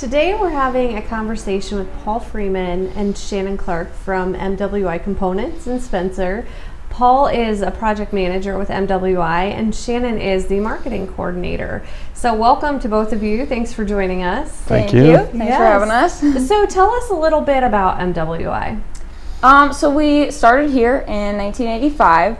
today we're having a conversation with Paul Freeman and Shannon Clark from MWI Components in Spencer. Paul is a project manager with MWI and Shannon is the marketing coordinator. So welcome to both of you. Thanks for joining us. Thank you. Thanks for having us. So tell us a little bit about MWI. So we started here in 1985.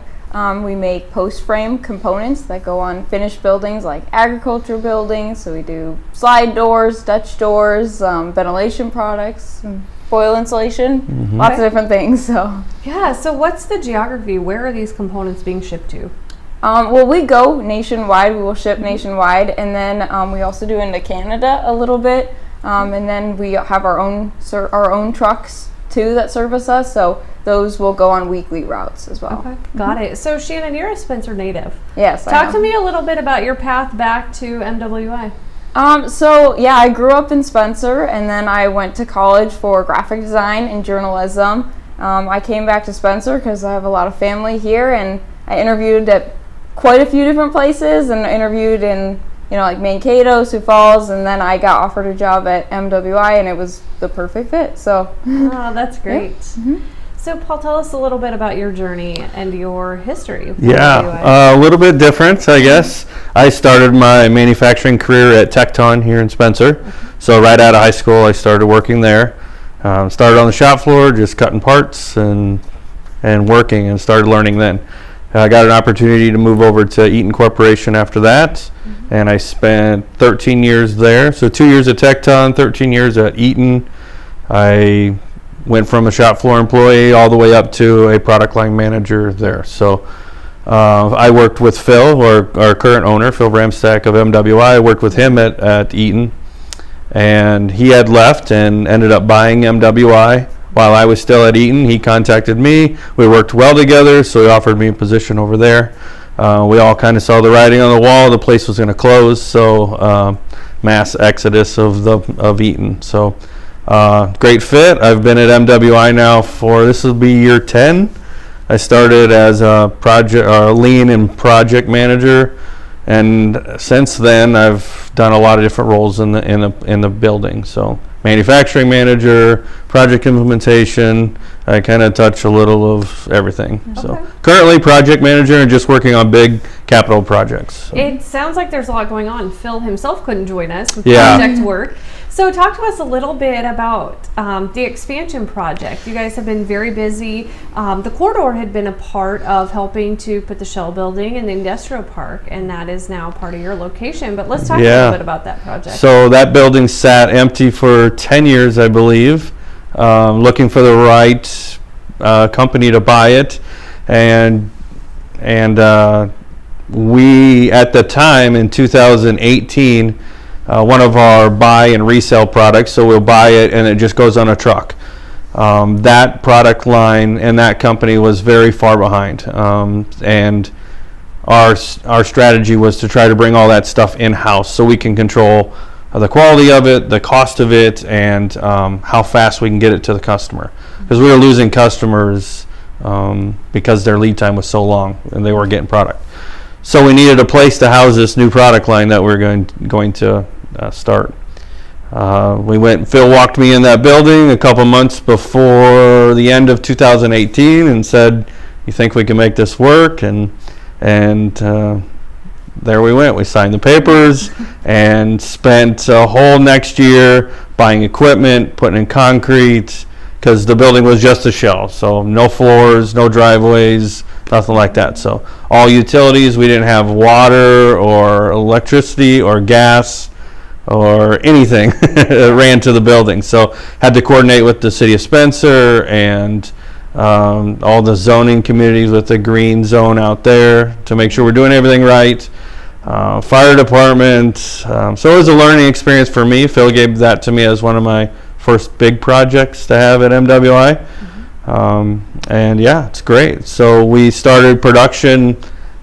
We make post-frame components that go on finished buildings like agriculture buildings. So we do slide doors, Dutch doors, ventilation products, foil insulation, lots of different things. So yeah, so what's the geography? Where are these components being shipped to? Well, we go nationwide. We will ship nationwide, and then we also do into Canada a little bit, and then we have our own trucks too that service us. So those will go on weekly routes as well. Okay, got it. So Shannon, you're a Spencer native. Yes, Talk to me a little bit about your path back to MWI. So yeah, I grew up in Spencer, and then I went to college for graphic design and journalism. I came back to Spencer because I have a lot of family here, and I interviewed at quite a few different places, and interviewed in like Mankato, Sioux Falls, and then I got offered a job at MWI, and it was the perfect fit. So oh, that's great. Yeah. So Paul, tell us a little bit about your journey and your history. Yeah, a little bit different, I guess. I started my manufacturing career at Tecton here in Spencer. So right out of high school, I started working there. Started on the shop floor, just cutting parts and working, and started learning then. I got an opportunity to move over to Eaton Corporation after that, and I spent 13 years there. So 2 years at Tecton, 13 years at Eaton. I went from a shop floor employee all the way up to a product line manager there. So I worked with Phil, our current owner, Phil Ramstack of MWI. I worked with him at Eaton, and he had left and ended up buying MWI while I was still at Eaton. He contacted me. We worked well together, so he offered me a position over there. We all kind of saw the writing on the wall. The place was going to close, so mass exodus of Eaton. So great fit. I've been at MWI now this will be year 10. I started as a lean and project manager, and since then I've done a lot of different roles in the building. So manufacturing manager, project implementation. I kind of touch a little of everything. Okay. So currently project manager and just working on big capital projects. So. It sounds like there's a lot going on. Phil himself couldn't join us with project work. So talk to us a little bit about the expansion project. You guys have been very busy. The corridor had been a part of helping to put the Shell building in the industrial park, and that is now part of your location. But let's talk a little bit about that project. So that building sat empty for 10 years, I believe, looking for the right company to buy it. And we, at the time in 2018, one of our buy and resell products, so we'll buy it and it just goes on a truck. That product line and that company was very far behind, and our strategy was to try to bring all that stuff in-house so we can control the quality of it, the cost of it, and how fast we can get it to the customer. Because we were losing customers because their lead time was so long and they weren't getting product. So we needed a place to house this new product line that we're going to start. Phil walked me in that building a couple months before the end of 2018 and said, "You think we can make this work?" And there we went. We signed the papers and spent a whole next year buying equipment, putting in concrete, because the building was just a shell. So no floors, no driveways, nothing like that. So all utilities, we didn't have water or electricity or gas or anything ran to the building. So had to coordinate with the city of Spencer and all the zoning communities with the green zone out there to make sure we're doing everything right. Fire department. So it was a learning experience for me. Phil gave that to me as one of my first big projects to have at MWI. And yeah, it's great. So we started production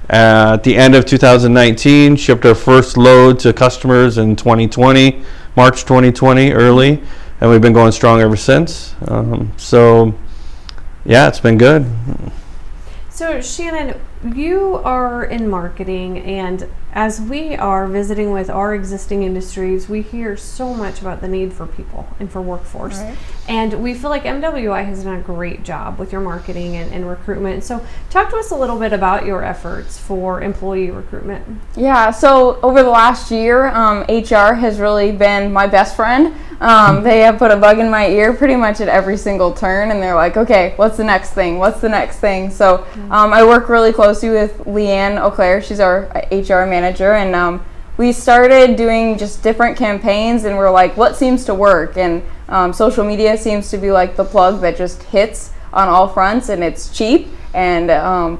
at the end of 2019, shipped our first load to customers in 2020, March 2020 early, and we've been going strong ever since. So yeah, it's been good. So Shannon, you are in marketing, and as we are visiting with our existing industries, we hear so much about the need for people and for workforce. Right. And we feel like MWI has done a great job with your marketing and recruitment. So talk to us a little bit about your efforts for employee recruitment. Yeah, so over the last year, HR has really been my best friend. They have put a bug in my ear pretty much at every single turn, and they're like, okay, what's the next thing? What's the next thing? So I work really closely with Leanne O'Clair. She's our HR manager, and we started doing just different campaigns, and we're like, what seems to work? And social media seems to be like the plug that just hits on all fronts, and it's cheap, and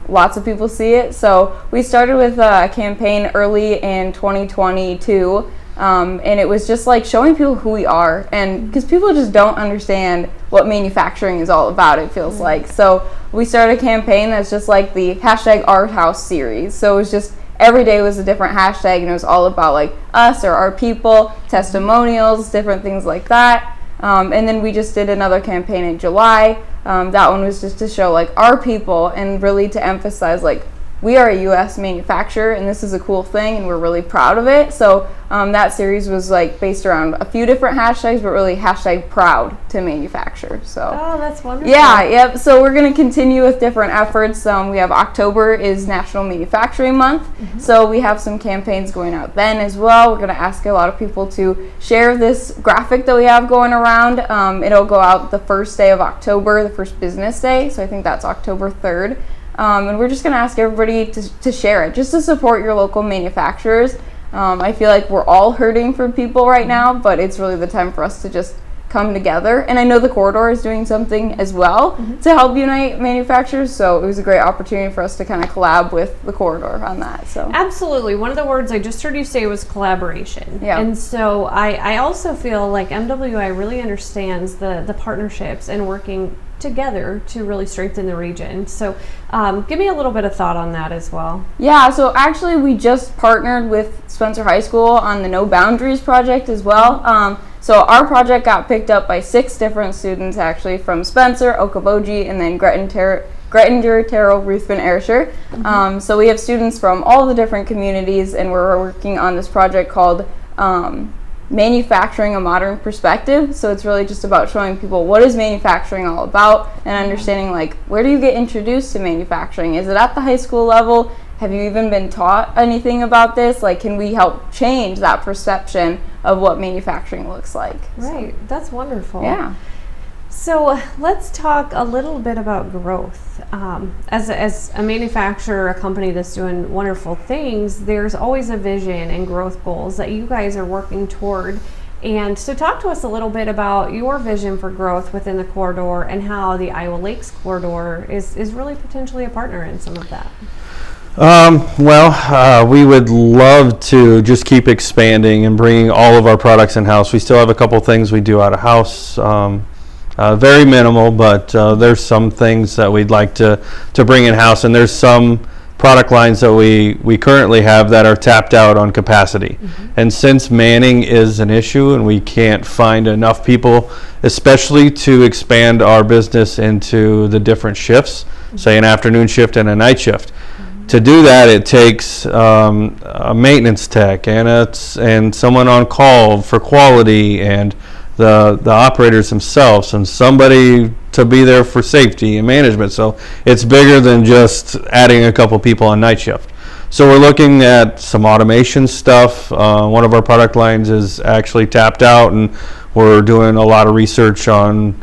lots of people see it. So we started with a campaign early in 2022, and it was just like showing people who we are, and because people just don't understand what manufacturing is all about, it feels like. So we started a campaign that's just like the hashtag Our House series. So it was just every day was a different hashtag, and it was all about like us or our people, testimonials, different things like that. And then we just did another campaign in July. That one was just to show like our people, and really to emphasize like we are a U.S. manufacturer, and this is a cool thing, and we're really proud of it. So that series was like based around a few different hashtags, but really hashtag proud to manufacture. So oh, that's wonderful. Yeah, yep. So we're going to continue with different efforts. We have October is National Manufacturing Month, so we have some campaigns going out then as well. We're going to ask a lot of people to share this graphic that we have going around. It'll go out the first day of October, the first business day. So I think that's October 3rd. And we're just going to ask everybody to share it, just to support your local manufacturers. I feel like we're all hurting for people right now, but it's really the time for us to just come together. And I know the corridor is doing something as well to help unite manufacturers, so it was a great opportunity for us to kind of collab with the corridor on that. So absolutely. One of the words I just heard you say was collaboration. Yeah. And so I also feel like MWI really understands the partnerships and working together to really strengthen the region. So give me a little bit of thought on that as well. Yeah, so actually we just partnered with Spencer High School on the No Boundaries project as well. So our project got picked up by 6 different students actually from Spencer, Okoboji, and then Grettinger, Terrell, Ruthven, Ayrshire. So we have students from all the different communities, and we're working on this project called Manufacturing a Modern Perspective. So it's really just about showing people what is manufacturing all about, and understanding like where do you get introduced to manufacturing? Is it at the high school level? Have you even been taught anything about this? Like, can we help change that perception of what manufacturing looks like? Right, So, that's wonderful. yeah. So let's talk a little bit about growth. As a manufacturer, a company that's doing wonderful things, there's always a vision and growth goals that you guys are working toward. And so talk to us a little bit about your vision for growth within the corridor, and how the Iowa Lakes corridor is really potentially a partner in some of that. We would love to just keep expanding and bringing all of our products in-house. We still have a couple things we do out of house. Very minimal, but there's some things that we'd like to bring in-house, and there's some product lines that we currently have that are tapped out on capacity. And since manning is an issue and we can't find enough people, especially to expand our business into the different shifts, say an afternoon shift and a night shift, to do that, it takes a maintenance tech and someone on call for quality, and the operators themselves, and somebody to be there for safety and management. So it's bigger than just adding a couple people on night shift. So we're looking at some automation stuff. One of our product lines is actually tapped out, and we're doing a lot of research on,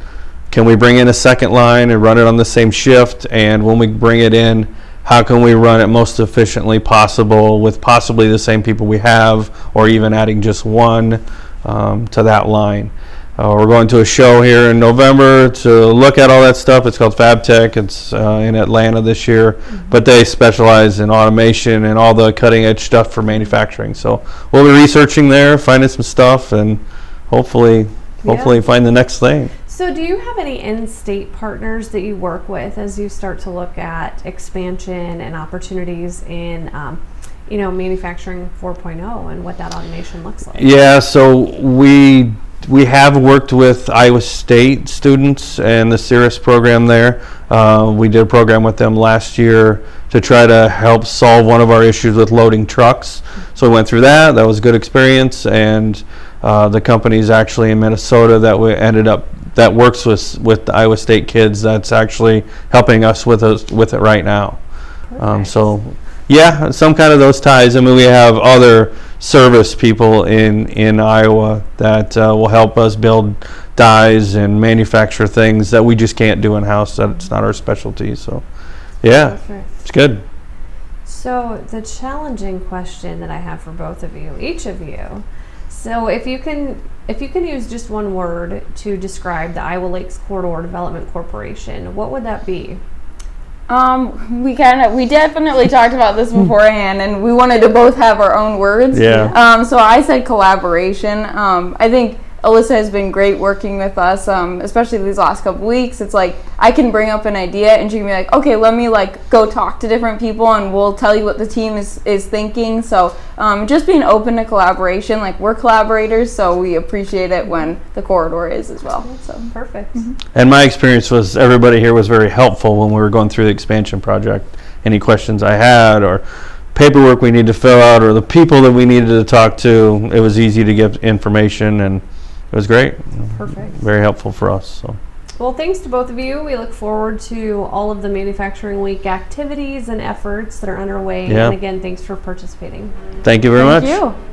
can we bring in a second line and run it on the same shift, and when we bring it in, how can we run it most efficiently possible with possibly the same people we have, or even adding just one to that line. We're going to a show here in November to look at all that stuff. It's called FabTech. It's in Atlanta this year, but they specialize in automation and all the cutting edge stuff for manufacturing. So we'll be researching there, finding some stuff, and hopefully find the next thing. So do you have any in-state partners that you work with as you start to look at expansion and opportunities in manufacturing 4.0 and what that automation looks like? Yeah, so we we have worked with Iowa State students and the CIRRUS program there. We did a program with them last year to try to help solve one of our issues with loading trucks. So we went through that. That was a good experience. And the company's actually in Minnesota that we ended up that works with the Iowa State kids. That's actually helping us with it right now. So yeah, some kind of those ties. I mean, we have other service people in Iowa that will help us build dies and manufacture things that we just can't do in-house. That's not our specialty. So yeah, it's good. So the challenging question that I have for both of you, each of you, so if you can use just one word to describe the Iowa Lakes Corridor Development Corporation, what would that be? We definitely talked about this beforehand, and we wanted to both have our own words. Yeah. So I said collaboration. I think Alyssa has been great working with us, especially these last couple weeks. It's like I can bring up an idea and she can be like, okay, let me go talk to different people and we'll tell you what the team is thinking. So just being open to collaboration, we're collaborators, so we appreciate it when the corridor is as well. So perfect. And my experience was everybody here was very helpful when we were going through the expansion project. Any questions I had or paperwork we need to fill out or the people that we needed to talk to, it was easy to get information, and it was great. Perfect. Very helpful for us. So. Well, thanks to both of you. We look forward to all of the Manufacturing Week activities and efforts that are underway. Yeah. And again, thanks for participating. Thank you very much. Thank you.